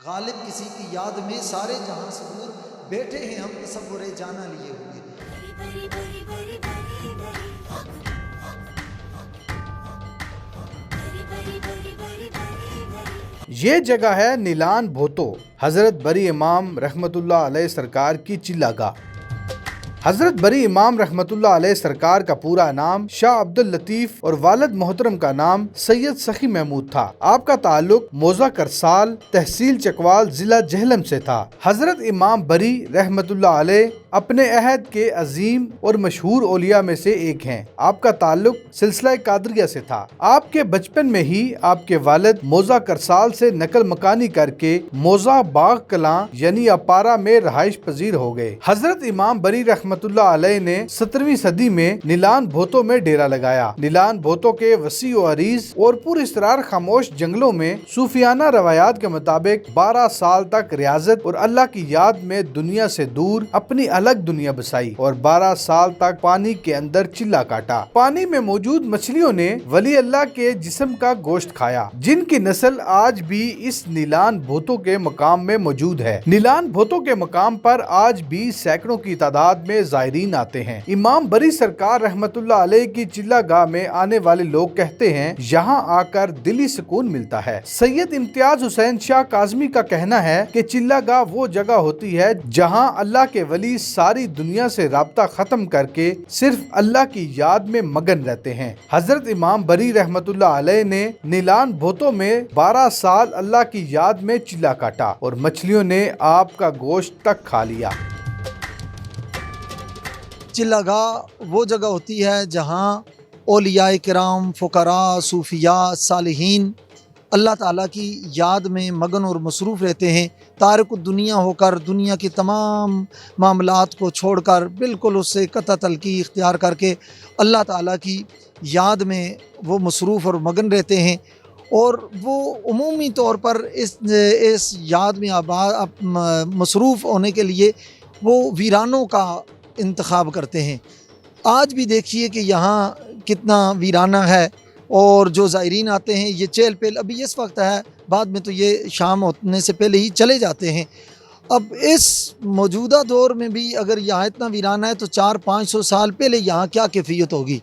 غالب کسی کی یاد میں سارے جہاں سے دور بیٹھے ہیں ہم تصور جانا لیے ہوئے۔ یہ جگہ ہے نیلان بھوتو، حضرت بری امام رحمت اللہ علیہ سرکار کی چلہ گاہ۔ حضرت بری امام رحمت اللہ علیہ سرکار کا پورا نام شاہ عبد اللطیف اور والد محترم کا نام سید سخی محمود تھا۔ آپ کا تعلق موضع کرسال، تحصیل چکوال، ضلع جہلم سے تھا۔ حضرت امام بری رحمت اللہ علیہ اپنے عہد کے عظیم اور مشہور اولیاء میں سے ایک ہیں۔ آپ کا تعلق سلسلہ قادریہ سے تھا۔ آپ کے بچپن میں ہی آپ کے والد موضع کرسال سے نقل مکانی کر کے موضع باغ کلاں یعنی اپارہ میں رہائش پذیر ہو گئے۔ حضرت امام بری رحمت اللہ علیہ نے 17ویں صدی میں نیلان بھوتو میں ڈیرا لگایا۔ نیلان بھوتو کے وسیع و عریض اور پر اسرار خاموش جنگلوں میں صوفیانہ روایات کے مطابق 12 سال تک ریاضت اور اللہ کی یاد میں دنیا سے دور اپنی الگ دنیا بسائی اور 12 سال تک پانی کے اندر چلہ کاٹا۔ پانی میں موجود مچھلیوں نے ولی اللہ کے جسم کا گوشت کھایا، جن کی نسل آج بھی اس نیلان بھوتو کے مقام میں موجود ہے۔ نیلان بھوتو کے مقام پر آج بھی سینکڑوں کی تعداد میں زائرین آتے ہیں۔ امام بری سرکار رحمت اللہ علیہ کی چلہ گاہ میں آنے والے لوگ کہتے ہیں یہاں آ کر دلی سکون ملتا ہے۔ سید امتیاز حسین شاہ کاظمی کا کہنا ہے کہ چلہ گاہ وہ جگہ ہوتی ہے جہاں اللہ کے ولی ساری دنیا سے رابطہ ختم کر کے صرف اللہ کی یاد میں مگن رہتے ہیں۔ حضرت امام بری رحمت اللہ علیہ نے نیلان بھوتو میں 12 سال اللہ کی یاد میں چلہ کاٹا اور مچھلیوں نے آپ کا گوشت تک کھا لیا۔ چلہ گاہ وہ جگہ ہوتی ہے جہاں اولیاء کرام، فقراء، صوفیاء، صالحین اللہ تعالیٰ کی یاد میں مگن اور مصروف رہتے ہیں، تارک الدنیا ہو کر دنیا کی تمام معاملات کو چھوڑ کر بالکل اس سے قطع تلقی اختیار کر کے اللہ تعالیٰ کی یاد میں وہ مصروف اور مگن رہتے ہیں، اور وہ عمومی طور پر اس یاد میں مصروف ہونے کے لیے وہ ویرانوں کا انتخاب کرتے ہیں۔ آج بھی دیکھیے کہ یہاں کتنا ویرانہ ہے، اور جو زائرین آتے ہیں یہ چہل پہل ابھی اس وقت ہے، بعد میں تو یہ شام ہونے سے پہلے ہی چلے جاتے ہیں۔ اب اس موجودہ دور میں بھی اگر یہاں اتنا ویرانہ ہے تو 400-500 سال پہلے یہاں کیا کیفیت ہوگی۔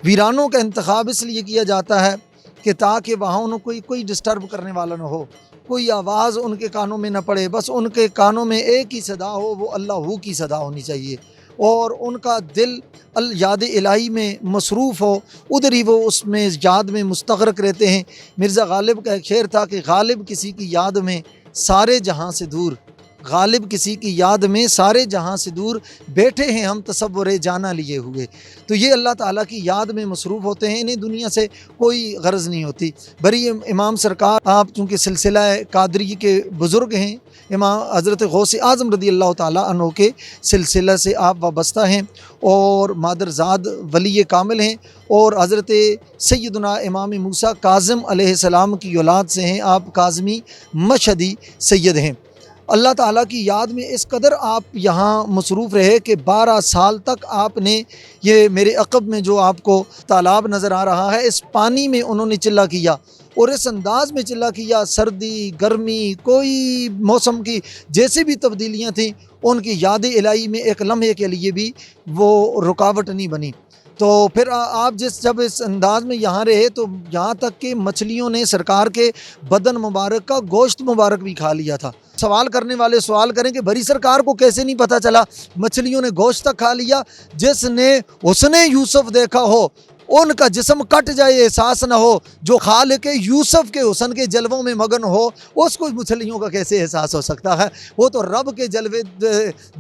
ویرانوں کا انتخاب اس لیے کیا جاتا ہے کہ تاکہ وہاں انہوں کوئی ڈسٹرب کرنے والا نہ ہو، کوئی آواز ان کے کانوں میں نہ پڑے، بس ان کے کانوں میں ایک ہی صدا ہو، وہ اللہ ہو کی صدا ہونی چاہیے، اور ان کا دل یاد الہی میں مصروف ہو، ادھر ہی وہ اس میں یاد میں مستغرق رہتے ہیں۔ مرزا غالب کا ایک شعر تھا کہ غالب کسی کی یاد میں سارے جہاں سے دور، غالب کسی کی یاد میں سارے جہاں سے دور بیٹھے ہیں ہم تصور جانا لیے ہوئے۔ تو یہ اللہ تعالیٰ کی یاد میں مصروف ہوتے ہیں، انہیں دنیا سے کوئی غرض نہیں ہوتی۔ بری امام سرکار آپ چونکہ سلسلہ قادری کے بزرگ ہیں، امام حضرت غوث اعظم رضی اللہ تعالیٰ عنہ کے سلسلہ سے آپ وابستہ ہیں اور مادرزاد ولی کامل ہیں، اور حضرت سیدنا امام موسیٰ کاظم علیہ السلام کی اولاد سے ہیں، آپ کاظمی مشہدی سید ہیں۔ اللہ تعالیٰ کی یاد میں اس قدر آپ یہاں مصروف رہے کہ 12 سال تک آپ نے، یہ میرے عقب میں جو آپ کو تالاب نظر آ رہا ہے، اس پانی میں انہوں نے چلہ کیا، اور اس انداز میں چلہ کیا، سردی گرمی کوئی موسم کی جیسے بھی تبدیلیاں تھیں ان کی یاد الہی میں ایک لمحے کے لیے بھی وہ رکاوٹ نہیں بنی۔ تو پھر آپ جب اس انداز میں یہاں رہے تو یہاں تک کہ مچھلیوں نے سرکار کے بدن مبارک کا گوشت مبارک بھی کھا لیا تھا۔ سوال کرنے والے سوال کریں کہ بری سرکار کو کیسے نہیں پتہ چلا مچھلیوں نے گوشت تک کھا لیا؟ جس نے حسن یوسف دیکھا ہو ان کا جسم کٹ جائے احساس نہ ہو، جو خالق یوسف کے حسن کے جلووں میں مگن ہو اس کو مچھلیوں کا کیسے احساس ہو سکتا ہے؟ وہ تو رب کے جلوے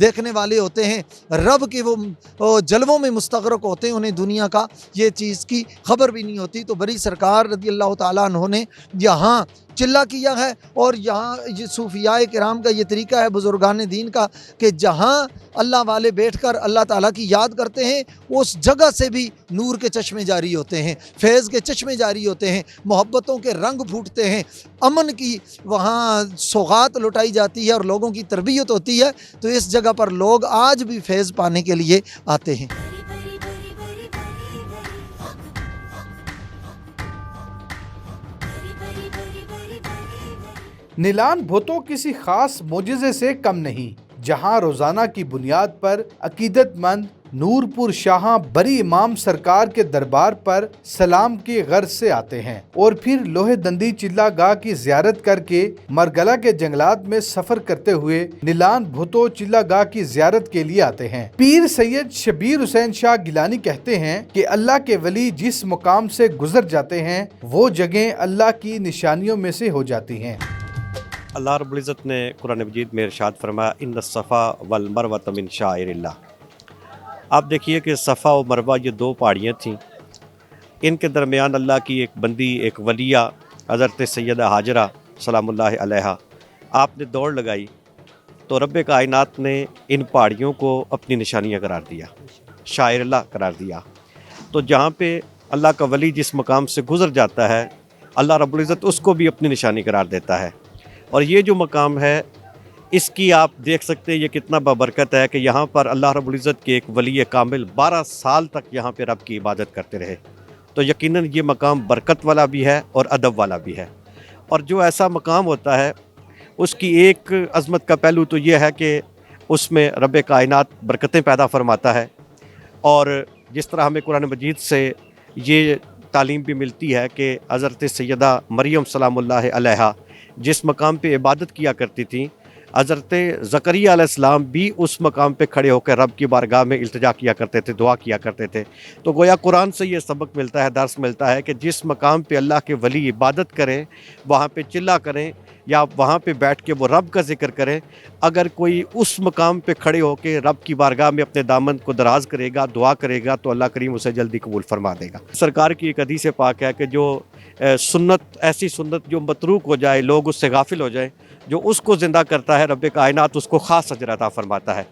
دیکھنے والے ہوتے ہیں، رب کے وہ جلووں میں مستغرق ہوتے ہیں، انہیں دنیا کا یہ چیز کی خبر بھی نہیں ہوتی۔ تو بری سرکار رضی اللہ تعالیٰ عنہ نے یہاں چلہ کیا ہے، اور یہاں یہ صوفیاء کرام کا یہ طریقہ ہے بزرگان دین کا کہ جہاں اللہ والے بیٹھ کر اللہ تعالیٰ کی یاد کرتے ہیں اس جگہ سے بھی نور کے چشمے جاری ہوتے ہیں، فیض کے چشمے جاری ہوتے ہیں، محبتوں کے رنگ پھوٹتے ہیں، امن کی وہاں سوغات لٹائی جاتی ہے اور لوگوں کی تربیت ہوتی ہے۔ تو اس جگہ پر لوگ آج بھی فیض پانے کے لیے آتے ہیں۔ نیلان بھوتو کسی خاص معجزے سے کم نہیں، جہاں روزانہ کی بنیاد پر عقیدت مند نور پور شاہاں بری امام سرکار کے دربار پر سلام کی غرض سے آتے ہیں اور پھر لوہے دندی چلہ گاہ کی زیارت کر کے مرگلہ کے جنگلات میں سفر کرتے ہوئے نیلان بھوتو چلہ گاہ کی زیارت کے لیے آتے ہیں۔ پیر سید شبیر حسین شاہ گیلانی کہتے ہیں کہ اللہ کے ولی جس مقام سے گزر جاتے ہیں وہ جگہیں اللہ کی نشانیوں میں سے ہو جاتی ہیں۔ اللہ رب العزت نے قرآن مجید میں ارشاد فرمایا ان الصفا والمروۃ من شعائر اللہ۔ آپ دیکھیے کہ صفا و مروہ یہ دو پہاڑیاں تھیں، ان کے درمیان اللہ کی ایک بندی، ایک ولیہ حضرت سیدہ ہاجرہ سلام اللہ علیہا، آپ نے دوڑ لگائی تو رب کائنات نے ان پہاڑیوں کو اپنی نشانیاں قرار دیا، شاعر اللہ قرار دیا۔ تو جہاں پہ اللہ کا ولی جس مقام سے گزر جاتا ہے، اللہ رب العزت اس کو بھی اپنی نشانی قرار دیتا ہے۔ اور یہ جو مقام ہے اس کی آپ دیکھ سکتے ہیں یہ کتنا بابرکت ہے کہ یہاں پر اللہ رب العزت کے ایک ولی کامل 12 سال تک یہاں پہ رب کی عبادت کرتے رہے، تو یقیناً یہ مقام برکت والا بھی ہے اور ادب والا بھی ہے۔ اور جو ایسا مقام ہوتا ہے اس کی ایک عظمت کا پہلو تو یہ ہے کہ اس میں رب کائنات برکتیں پیدا فرماتا ہے، اور جس طرح ہمیں قرآن مجید سے یہ تعلیم بھی ملتی ہے کہ حضرت سیدہ مریم سلام اللہ علیہا جس مقام پہ عبادت کیا کرتی تھیں، حضرت زکریا علیہ السلام بھی اس مقام پہ کھڑے ہو کر رب کی بارگاہ میں التجا کیا کرتے تھے، دعا کیا کرتے تھے۔ تو گویا قرآن سے یہ سبق ملتا ہے، درس ملتا ہے کہ جس مقام پہ اللہ کے ولی عبادت کریں، وہاں پہ چلا کریں یا وہاں پہ بیٹھ کے وہ رب کا ذکر کریں، اگر کوئی اس مقام پہ کھڑے ہو کے رب کی بارگاہ میں اپنے دامن کو دراز کرے گا، دعا کرے گا، تو اللہ کریم اسے جلدی قبول فرما دے گا۔ سرکار کی ایک حدیث پاک ہے کہ جو سنت، ایسی سنت جو متروک ہو جائے، لوگ اس سے غافل ہو جائیں، جو اس کو زندہ کرتا ہے رب کائنات اس کو خاص اجر عطا فرماتا ہے۔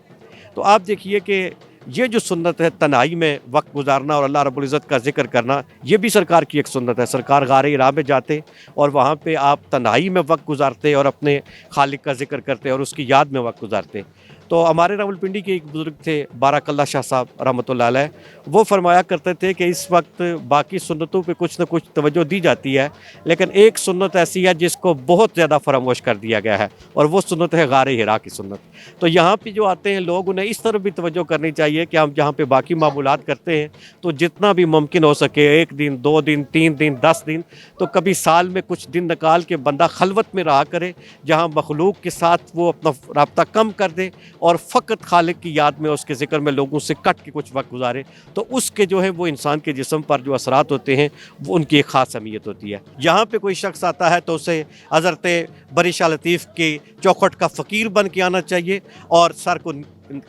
تو آپ دیکھیے کہ یہ جو سنت ہے تنہائی میں وقت گزارنا اور اللہ رب العزت کا ذکر کرنا، یہ بھی سرکار کی ایک سنت ہے۔ سرکار غار ہرا میں جاتے اور وہاں پہ آپ تنہائی میں وقت گزارتے اور اپنے خالق کا ذکر کرتے اور اس کی یاد میں وقت گزارتے۔ تو ہمارے راولپنڈی کے ایک بزرگ تھے بارک اللہ شاہ صاحب رحمۃ اللہ علیہ، وہ فرمایا کرتے تھے کہ اس وقت باقی سنتوں پہ کچھ نہ کچھ توجہ دی جاتی ہے، لیکن ایک سنت ایسی ہے جس کو بہت زیادہ فراموش کر دیا گیا ہے، اور وہ سنت ہے غار ہرا کی سنت۔ تو یہاں پہ جو آتے ہیں لوگ، انہیں اس طرح بھی توجہ کرنی چاہیے کہ ہم جہاں پہ باقی معمولات کرتے ہیں تو جتنا بھی ممکن ہو سکے 1 دن 2 دن 3 دن 10 دن، تو کبھی سال میں کچھ دن نکال کے بندہ خلوت میں رہا کرے، جہاں مخلوق کے ساتھ وہ اپنا رابطہ کم کر دے اور فقط خالق کی یاد میں، اس کے ذکر میں لوگوں سے کٹ کے کچھ وقت گزارے، تو اس کے جو ہے وہ انسان کے جسم پر جو اثرات ہوتے ہیں وہ ان کی ایک خاص اہمیت ہوتی ہے۔ یہاں پہ کوئی شخص آتا ہے تو اسے حضرت بری شاہ لطیف کی چوکھٹ کا فقیر بن کے آنا چاہیے اور سر کو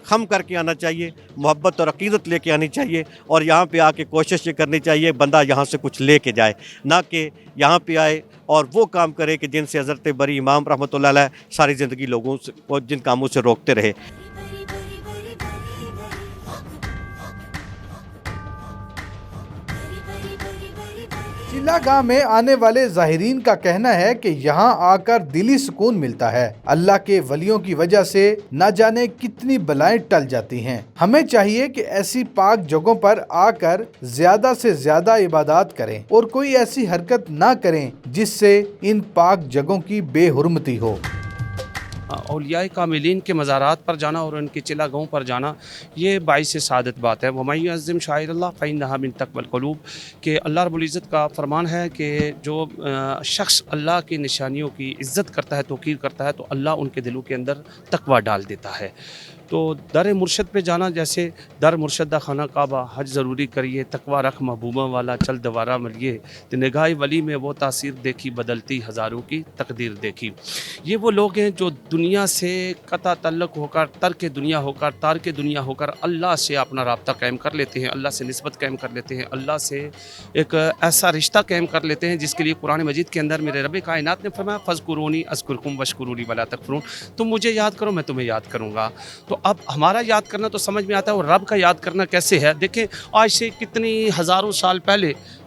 خم کر کے آنا چاہیے، محبت اور عقیدت لے کے آنی چاہیے، اور یہاں پہ آ کے کوشش یہ کرنی چاہیے بندہ یہاں سے کچھ لے کے جائے، نہ کہ یہاں پہ آئے اور وہ کام کرے کہ جن سے حضرت بری امام رحمۃ اللہ علیہ ساری زندگی لوگوں سے جن کاموں سے روکتے رہے۔ چلہ گاہ میں آنے والے زائرین کا کہنا ہے کہ یہاں آ کر دلی سکون ملتا ہے۔ اللہ کے ولیوں کی وجہ سے نہ جانے کتنی بلائیں ٹل جاتی ہیں۔ ہمیں چاہیے کہ ایسی پاک جگہوں پر آ کر زیادہ سے زیادہ عبادات کریں اور کوئی ایسی حرکت نہ کریں جس سے ان پاک جگہوں کی بے حرمتی ہو۔ اولیاء کاملین کے مزارات پر جانا اور ان کے چلہ گاہوں پر جانا یہ باعث سعادت بات ہے۔ وَمَن يُعَظِّمْ شَعَائِرَ اللَّهِ فَإِنَّهَا مِن تَقْوَى الْقُلُوبِ کہ اللہ رب العزت کا فرمان ہے کہ جو شخص اللہ کی نشانیوں کی عزت کرتا ہے، توقیر کرتا ہے، تو اللہ ان کے دلوں کے اندر تقوی ڈال دیتا ہے۔ تو در مرشد پہ جانا، جیسے در مرشدہ خانہ کعبہ حج ضروری کریے، تقوی رکھ محبوبہ والا چل دوارہ ملیے، تو نگاہ ولی میں وہ تاثیر دیکھی بدلتی ہزاروں کی تقدیر دیکھی۔ یہ وہ لوگ ہیں جو دنیا سے قطع تعلق ہو کر، ترک دنیا ہو کر، تارک دنیا ہو کر اللہ سے اپنا رابطہ قائم کر لیتے ہیں، اللہ سے نسبت قائم کر لیتے ہیں، اللہ سے ایک ایسا رشتہ قائم کر لیتے ہیں جس کے لیے قرآن مجید کے اندر میرے رب کائنات نے فرمایا فَاذْكُرُونِی أَذْكُرْكُمْ وَاشْكُرُوا لِی وَلَا تَکْفُرُونَ، تم مجھے یاد کرو میں تمہیں یاد کروں گا۔ تو اب ہمارا یاد کرنا تو سمجھ میں آتا ہے، اور رب کا یاد کرنا کیسے ہے؟ دیکھیں آج سے کتنی ہزاروں سال پہلے